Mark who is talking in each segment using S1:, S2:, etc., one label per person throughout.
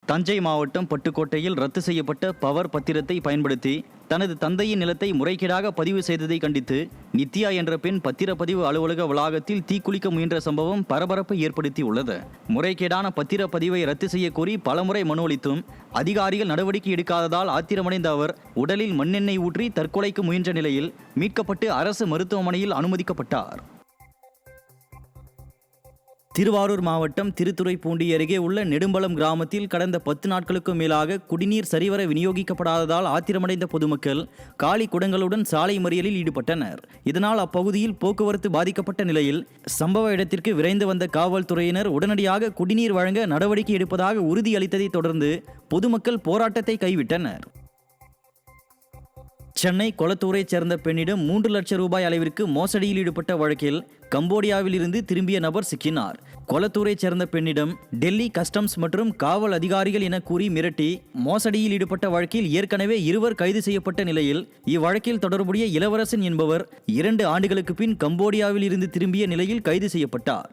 S1: தஞ்சை மாவட்டம் பட்டுக்கோட்டையில் ரத்து செய்யப்பட்ட பவர் பத்திரத்தை பயன்படுத்தி தனது தந்தையின் நிலத்தை முறைகேடாக பதிவு செய்ததை கண்டித்து நித்யா என்ற பெண் பத்திரப்பதிவு அலுவலக வளாகத்தில் தீக்குளிக்க முயன்ற சம்பவம் பரபரப்பை ஏற்படுத்தியுள்ளது. முறைகேடான பத்திரப்பதிவை ரத்து செய்ய கோரி பலமுறை மனு அளித்தும் அதிகாரிகள் நடவடிக்கை எடுக்காததால் ஆத்திரமடைந்த அவர் உடலில் மண்ணெண்ணெய் ஊற்றி தற்கொலைக்கு முயன்ற நிலையில் மீட்கப்பட்டு அரசு மருத்துவமனையில் அனுமதிக்கப்பட்டார். திருவாரூர் மாவட்டம் திருத்துறைப்பூண்டி அருகே உள்ள நெடும்பலம் கிராமத்தில் கடந்த 10 நாட்களுக்கும் மேலாக குடிநீர் சரிவர விநியோகிக்கப்படாததால் ஆத்திரமடைந்த பொதுமக்கள் காலி குடங்களுடன் சாலை மறியலில் ஈடுபட்டனர். இதனால் அப்பகுதியில் போக்குவரத்து பாதிக்கப்பட்ட நிலையில் சம்பவ இடத்திற்கு விரைந்து வந்த காவல்துறையினர் உடனடியாக குடிநீர் வழங்க நடவடிக்கை எடுப்பதாக உறுதியளித்ததை தொடர்ந்து பொதுமக்கள் போராட்டத்தை கைவிட்டனர். சென்னை கொளத்தூரைச் சேர்ந்த பெண்ணிடம் 3 லட்சம் ரூபாய் அளவிற்கு மோசடியில் ஈடுபட்ட வழக்கில் கம்போடியாவில் இருந்து திரும்பிய நபர் சிக்கினார். கொளத்தூரைச் சேர்ந்த பெண்ணிடம் டெல்லி கஸ்டம்ஸ் மற்றும் காவல் அதிகாரிகள் என கூறி மிரட்டி மோசடியில் ஈடுபட்ட வழக்கில் ஏற்கனவே 2 கைது செய்யப்பட்ட நிலையில் இவ்வழக்கில் தொடர்புடைய இளவரசன் என்பவர் 2 ஆண்டுகளுக்கு பின் கம்போடியாவில் இருந்து திரும்பிய நிலையில் கைது செய்யப்பட்டார்.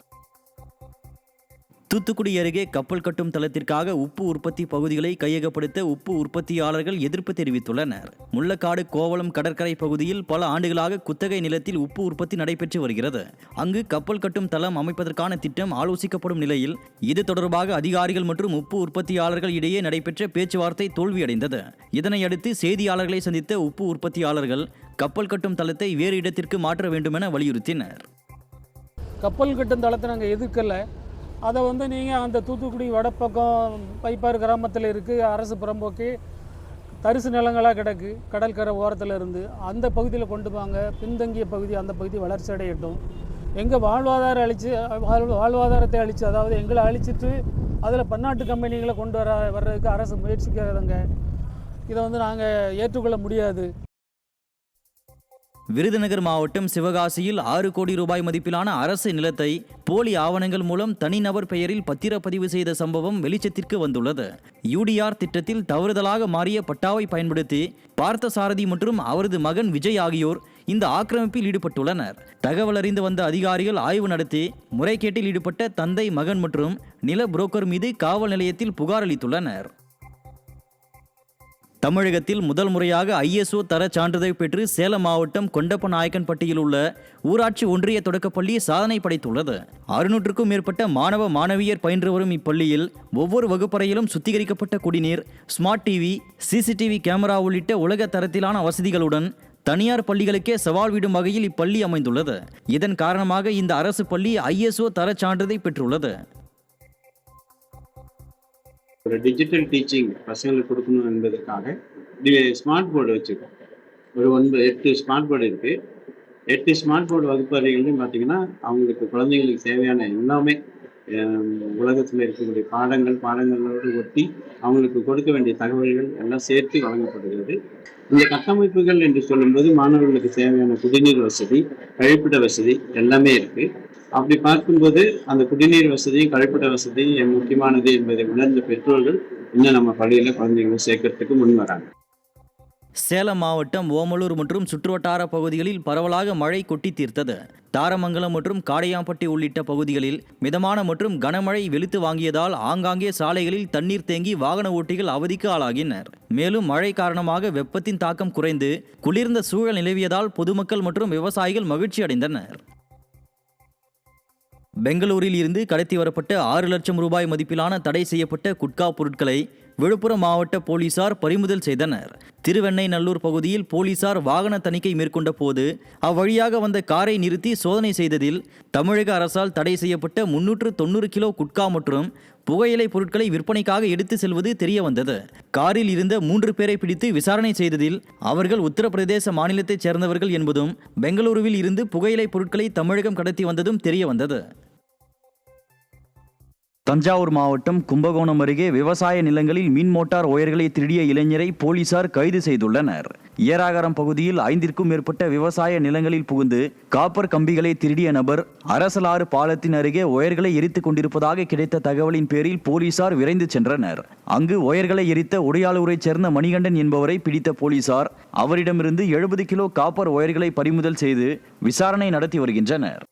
S1: தூத்துக்குடி அருகே கப்பல் கட்டும் தளத்திற்காக உப்பு உற்பத்தி பகுதிகளை கையகப்படுத்த உப்பு உற்பத்தியாளர்கள் எதிர்ப்பு தெரிவித்துள்ளனர். முள்ளக்காடு கோவளம் கடற்கரை பகுதியில் பல ஆண்டுகளாக குத்தகை நிலத்தில் உப்பு உற்பத்தி நடைபெற்று வருகிறது. அங்கு கப்பல் கட்டும் தளம் அமைப்பதற்கான திட்டம் ஆலோசிக்கப்படும் நிலையில் இது தொடர்பாக அதிகாரிகள் மற்றும் உப்பு உற்பத்தியாளர்கள் இடையே நடைபெற்ற பேச்சுவார்த்தை தோல்வியடைந்தது. இதனையடுத்து செய்தியாளர்களை சந்தித்த உப்பு உற்பத்தியாளர்கள் கப்பல் கட்டும் தளத்தை வேறு இடத்திற்கு மாற்ற வேண்டுமென வலியுறுத்தினர்.
S2: கப்பல் கட்டும் தளத்தை நாங்கள் எதிர்க்கலை. அதை நீங்கள் அந்த தூத்துக்குடி வடப்பக்கம் பைப்பாறு கிராமத்தில் இருக்குது. அரசு புறம்போக்கு தரிசு நிலங்களாக கிடக்கு. கடற்கரை ஓரத்தில் இருந்து அந்த பகுதியில் கொண்டு போங்க. பின்தங்கிய பகுதி அந்த பகுதி வளர்ச்சி அடையட்டும். எங்கள் வாழ்வாதாரத்தை அழித்து, அதாவது எங்களை அழிச்சிட்டு அதில் பன்னாட்டு கம்பெனிகளை கொண்டு வர்றதுக்கு அரசு முயற்சிக்கிறதுங்க. இதை நாங்கள் ஏற்றுக்கொள்ள முடியாது.
S1: விருதுநகர் மாவட்டம் சிவகாசியில் 6 கோடி ரூபாய் மதிப்பிலான அரசு நிலத்தை போலி ஆவணங்கள் மூலம் தனிநபர் பெயரில் பத்திரப்பதிவு செய்த சம்பவம் வெளிச்சத்திற்கு வந்துள்ளது. யூடிஆர் திட்டத்தில் தவறுதலாக மாறிய பட்டாவை பயன்படுத்தி பார்த்தசாரதி மற்றும் அவரது மகன் விஜய் ஆகியோர் இந்த ஆக்கிரமிப்பில் ஈடுபட்டுள்ளனர். தகவல் அறிந்து வந்த அதிகாரிகள் ஆய்வு நடத்தி முறைகேட்டில் ஈடுபட்ட தந்தை, மகன் மற்றும் நில புரோக்கர் மீது காவல் நிலையத்தில் புகார் அளித்துள்ளனர். தமிழகத்தில் முதல் முறையாக ISO தர சான்றிதழ் பெற்று சேலம் மாவட்டம் கொண்டப்பநாயக்கன்பட்டியில் உள்ள ஊராட்சி ஒன்றிய தொடக்கப்பள்ளி சாதனை படைத்துள்ளது. 600க்கும் மேற்பட்ட மாணவ மாணவியர் பயின்று வரும் இப்பள்ளியில் ஒவ்வொரு வகுப்பறையிலும் சுத்திகரிக்கப்பட்ட குடிநீர், ஸ்மார்ட் டிவி, CCTV கேமரா உள்ளிட்ட உலக தரத்திலான வசதிகளுடன் தனியார் பள்ளிகளுக்கே சவால் விடும் வகையில் இப்பள்ளி அமைந்துள்ளது. இதன் காரணமாக இந்த அரசு பள்ளி ISO தர சான்றிதழை பெற்றுள்ளது.
S3: ஒரு டிஜிட்டல் டீச்சிங் பசங்களுக்கு கொடுக்கணும் என்பதற்காக ஸ்மார்ட் போர்டு வச்சுருக்கோம். ஒரு 8 ஸ்மார்ட் போர்டு இருக்குது. 8 ஸ்மார்ட் போர்டு வகுப்பறைகள்லையும் பார்த்தீங்கன்னா அவங்களுக்கு குழந்தைங்களுக்கு தேவையான எல்லாமே உலகத்தில் இருக்கக்கூடிய பாடங்களோடு ஒட்டி அவங்களுக்கு கொடுக்க வேண்டிய தகவல்கள் எல்லாம் சேர்த்து வழங்கப்படுகிறது. இந்த கட்டமைப்புகள் என்று சொல்லும்போது மாணவர்களுக்கு தேவையான குடிநீர் வசதி, கழிப்பிட வசதி எல்லாமே இருக்குது. அப்படி பார்க்கும்போது அந்த குடிநீர் வசதியும் கழிப்பிட வசதியும் முக்கியமானது என்பதை உணர்ந்த பெற்றோர்கள் இன்னும் நம்ம பள்ளியில் குழந்தைங்களை சேர்க்கறதுக்கு முன் வராங்க.
S1: சேலம் மாவட்டம் ஓமலூர் மற்றும் சுற்றுவட்டார பகுதிகளில் பரவலாக மழை கொட்டி தீர்த்தது. தாரமங்கலம் மற்றும் காடையாம்பட்டி உள்ளிட்ட பகுதிகளில் மிதமான மற்றும் கனமழை வெளுத்து வாங்கியதால் ஆங்காங்கே சாலைகளில் தண்ணீர் தேங்கி வாகன ஓட்டிகள் அவதிக்கு ஆளாகினர். மேலும் மழை காரணமாக வெப்பத்தின் தாக்கம் குறைந்து குளிர்ந்த சூழல் நிலவியதால் பொதுமக்கள் மற்றும் விவசாயிகள் மகிழ்ச்சி அடைந்தனர். பெங்களூரில் இருந்து கடத்தி வரப்பட்ட 6 லட்சம் ரூபாய் மதிப்பிலான தடை செய்யப்பட்ட குட்கா பொருட்களை விழுப்புரம் மாவட்ட போலீசார் பறிமுதல் செய்தனர். திருவெண்ணைநல்லூர் பகுதியில் போலீசார் வாகன தணிக்கை மேற்கொண்ட போது அவ்வழியாக வந்த காரை நிறுத்தி சோதனை செய்ததில் தமிழக அரசால் தடை செய்யப்பட்ட 390 கிலோ குட்கா மற்றும் புகையிலை பொருட்களை விற்பனைக்காக எடுத்து செல்வது தெரிய வந்தது. காரில் இருந்த 3 பேரை பிடித்து விசாரணை செய்ததில் அவர்கள் உத்தரப்பிரதேச மாநிலத்தைச் சேர்ந்தவர்கள் என்பதும் பெங்களூருவில் இருந்து புகையிலை பொருட்களை தமிழகம் கடத்தி வந்ததும் தெரிய வந்தது. தஞ்சாவூர் மாவட்டம் கும்பகோணம் அருகே விவசாய நிலங்களில் மின் மோட்டார் ஒயர்களை திருடிய இளைஞரை போலீசார் கைது செய்துள்ளனர். ஏராகரம் பகுதியில் 5ற்கும் மேற்பட்ட விவசாய நிலங்களில் புகுந்து காப்பர் கம்பிகளை திருடிய நபர் அரசலாறு பாலத்தின் அருகே ஒயர்களை எரித்துக் கொண்டிருப்பதாக கிடைத்த தகவலின் பேரில் போலீசார் விரைந்து சென்றனர். அங்கு ஒயர்களை எரித்த உடையாளூரைச் சேர்ந்த மணிகண்டன் என்பவரை பிடித்த போலீசார் அவரிடமிருந்து 70 கிலோ காப்பர் ஒயர்களை பறிமுதல் செய்து விசாரணை நடத்தி வருகின்றனர்.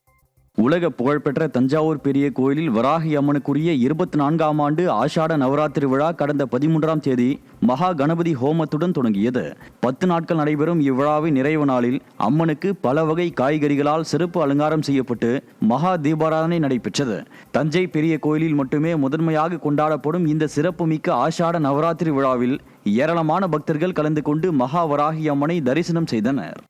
S1: உலக புகழ்பெற்ற தஞ்சாவூர் பெரிய கோயிலில் வராகி அம்மனுக்குரிய 24ஆம் ஆண்டு ஆஷாட நவராத்திரி விழா கடந்த 13ஆம் தேதி மகா கணபதி ஹோமத்துடன் தொடங்கியது. 10 நாட்கள் நடைபெறும் இவ்விழாவின் நிறைவு நாளில் அம்மனுக்கு பல வகை காய்கறிகளால் சிறப்பு அலங்காரம் செய்யப்பட்டு மகா தீபாராதனை நடைபெற்றது. தஞ்சை பெரிய கோயிலில் மட்டுமே முதன்மையாக கொண்டாடப்படும் இந்த சிறப்புமிக்க ஆஷாட நவராத்திரி விழாவில் ஏராளமான பக்தர்கள் கலந்து கொண்டு மகா வராகி அம்மனை தரிசனம் செய்தனர்.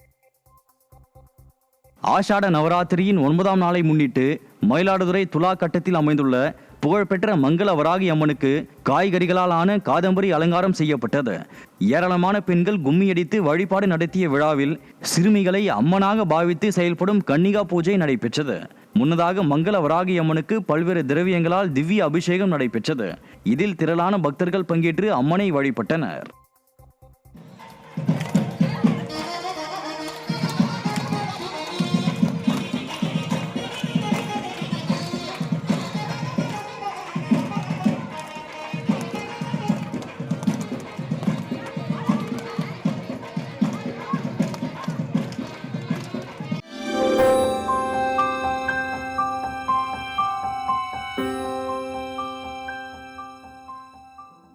S1: ஆஷாட நவராத்திரியின் 9ஆம் நாளை முன்னிட்டு மயிலாடுதுறை துலா கட்டத்தில் அமைந்துள்ள புகழ்பெற்ற மங்கள வராகி அம்மனுக்கு காய்கறிகளால் ஆன காதம்பரி அலங்காரம் செய்யப்பட்டது. ஏராளமான பெண்கள் கும்மியடித்து வழிபாடு நடத்திய விழாவில் சிறுமிகளை அம்மனாக பாவித்து செயல்படும் கன்னிகா பூஜை நடைபெற்றது. முன்னதாக மங்கள வராகி அம்மனுக்கு பல்வேறு திரவியங்களால் திவ்ய அபிஷேகம் நடைபெற்றது. இதில் திரளான பக்தர்கள் பங்கேற்று அம்மனை வழிபட்டனர்.